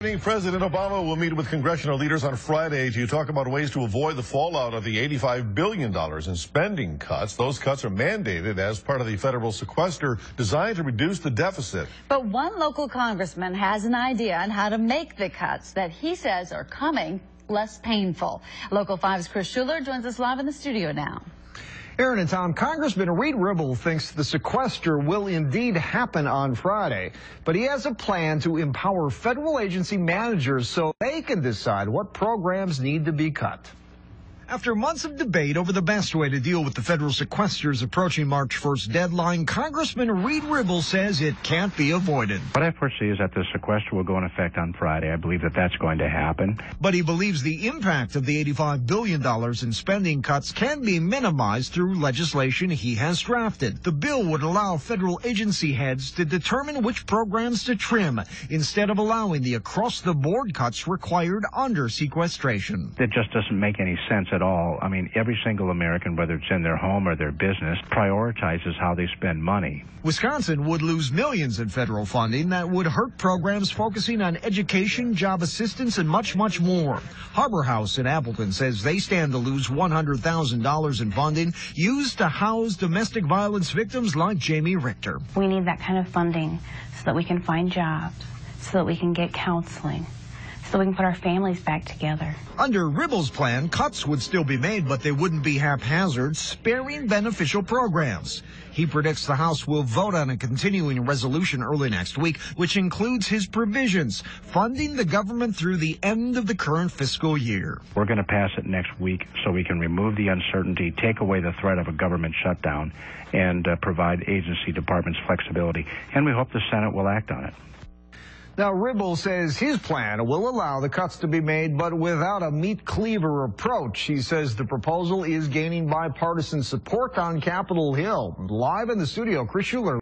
President Obama will meet with congressional leaders on Friday to talk about ways to avoid the fallout of the $85 billion in spending cuts. Those cuts are mandated as part of the federal sequester designed to reduce the deficit. But one local congressman has an idea on how to make the cuts that he says are coming less painful. Local 5's Chris Schuler joins us live in the studio now. Aaron and Tom, Congressman Ribble thinks the sequester will indeed happen on Friday, but he has a plan to empower federal agency managers so they can decide what programs need to be cut. After months of debate over the best way to deal with the federal sequester's approaching March 1st deadline, Congressman Ribble says it can't be avoided. What I foresee is that the sequester will go in effect on Friday. I believe that that's going to happen. But he believes the impact of the $85 billion in spending cuts can be minimized through legislation he has drafted. The bill would allow federal agency heads to determine which programs to trim instead of allowing the across-the-board cuts required under sequestration. It just doesn't make any sense at all. I mean, every single American, whether it's in their home or their business, prioritizes how they spend money. Wisconsin would lose millions in federal funding that would hurt programs focusing on education, job assistance, and much, much more. Harbor House in Appleton says they stand to lose $100,000 in funding used to house domestic violence victims like Jamie Richter. We need that kind of funding so that we can find jobs, so that we can get counseling, so we can put our families back together. Under Ribble's plan, cuts would still be made, but they wouldn't be haphazard, sparing beneficial programs. He predicts the House will vote on a continuing resolution early next week, which includes his provisions, funding the government through the end of the current fiscal year. We're going to pass it next week so we can remove the uncertainty, take away the threat of a government shutdown, and provide agency departments flexibility. And we hope the Senate will act on it. Now, Ribble says his plan will allow the cuts to be made, but without a meat cleaver approach. He says the proposal is gaining bipartisan support on Capitol Hill. Live in the studio, Chris Schuler.